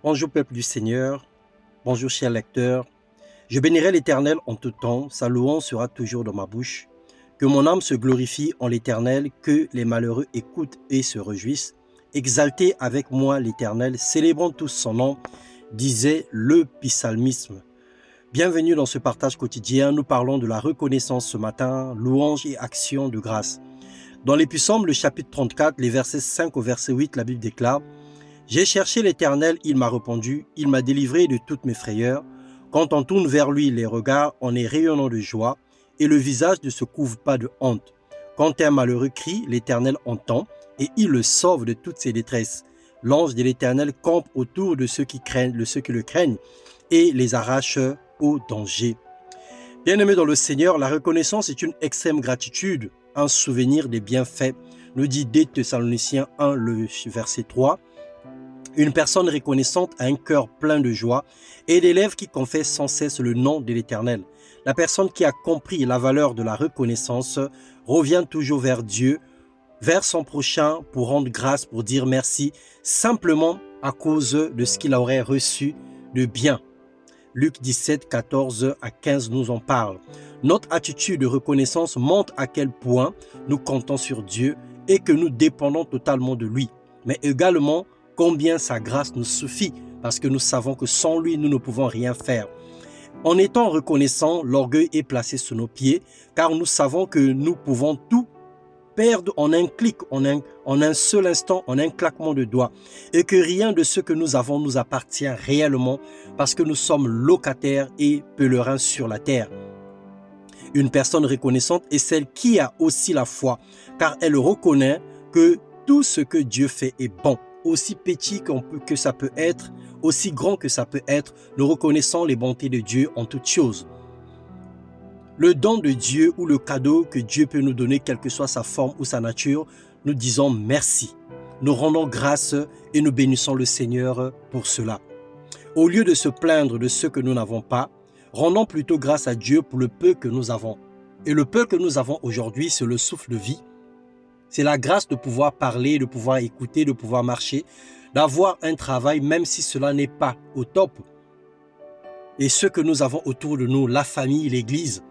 Bonjour peuple du Seigneur, bonjour chers lecteurs. Je bénirai l'Éternel en tout temps, sa louange sera toujours dans ma bouche. Que mon âme se glorifie en l'Éternel, que les malheureux écoutent et se réjouissent. Exaltez avec moi l'Éternel, célébrons tous son nom, disait le psalmisme. Bienvenue dans ce partage quotidien, nous parlons de la reconnaissance ce matin, louange et action de grâce. Dans les psaumes, le chapitre 34, les versets 5 au verset 8, la Bible déclare: j'ai cherché l'Éternel, il m'a répondu, il m'a délivré de toutes mes frayeurs. Quand on tourne vers lui les regards, on est rayonnant de joie, et le visage ne se couvre pas de honte. Quand un malheureux crie, l'Éternel entend, et il le sauve de toutes ses détresses. L'ange de l'Éternel campe autour de ceux qui le craignent, et les arrache au danger. Bien-aimés dans le Seigneur, la reconnaissance est une extrême gratitude, un souvenir des bienfaits, nous dit 2 Thessaloniciens 1, le verset 3. Une personne reconnaissante a un cœur plein de joie et des lèvres qui confessent sans cesse le nom de l'Éternel. La personne qui a compris la valeur de la reconnaissance revient toujours vers Dieu, vers son prochain pour rendre grâce, pour dire merci, simplement à cause de ce qu'il aurait reçu de bien. Luc 17, 14 à 15 nous en parle. Notre attitude de reconnaissance montre à quel point nous comptons sur Dieu et que nous dépendons totalement de lui, mais également combien sa grâce nous suffit, parce que nous savons que sans lui, nous ne pouvons rien faire. En étant reconnaissants, l'orgueil est placé sous nos pieds, car nous savons que nous pouvons tout perdre en un clic, en un seul instant, en un claquement de doigts, et que rien de ce que nous avons nous appartient réellement, parce que nous sommes locataires et pèlerins sur la terre. Une personne reconnaissante est celle qui a aussi la foi, car elle reconnaît que tout ce que Dieu fait est bon. Aussi petit que ça peut être, aussi grand que ça peut être, nous reconnaissons les bontés de Dieu en toutes choses. Le don de Dieu ou le cadeau que Dieu peut nous donner, quelle que soit sa forme ou sa nature, nous disons merci. Nous rendons grâce et nous bénissons le Seigneur pour cela. Au lieu de se plaindre de ce que nous n'avons pas, rendons plutôt grâce à Dieu pour le peu que nous avons. Et le peu que nous avons aujourd'hui, c'est le souffle de vie. C'est la grâce de pouvoir parler, de pouvoir écouter, de pouvoir marcher, d'avoir un travail même si cela n'est pas au top. Et ce que nous avons autour de nous, la famille, l'église,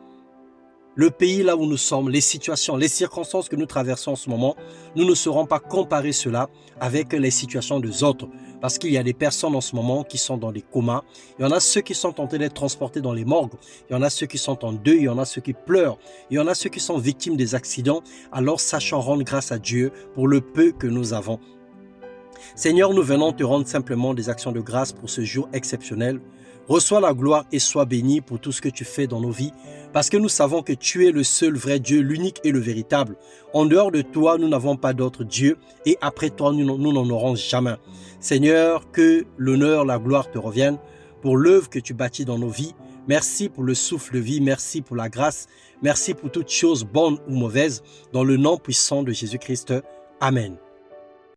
le pays là où nous sommes, les situations, les circonstances que nous traversons en ce moment, nous ne saurons pas comparer cela avec les situations des autres. Parce qu'il y a des personnes en ce moment qui sont dans des comas. Il y en a ceux qui sont en train d'être transportés dans les morgues. Il y en a ceux qui sont en deuil. Il y en a ceux qui pleurent. Il y en a ceux qui sont victimes des accidents. Alors sachons rendre grâce à Dieu pour le peu que nous avons. Seigneur, nous venons te rendre simplement des actions de grâce pour ce jour exceptionnel. Reçois la gloire et sois béni pour tout ce que tu fais dans nos vies, parce que nous savons que tu es le seul vrai Dieu, l'unique et le véritable. En dehors de toi, nous n'avons pas d'autre Dieu, et après toi, nous n'en aurons jamais. Seigneur, que l'honneur, la gloire te reviennent pour l'œuvre que tu bâtis dans nos vies. Merci pour le souffle de vie, merci pour la grâce, merci pour toutes choses bonnes ou mauvaises, dans le nom puissant de Jésus-Christ. Amen.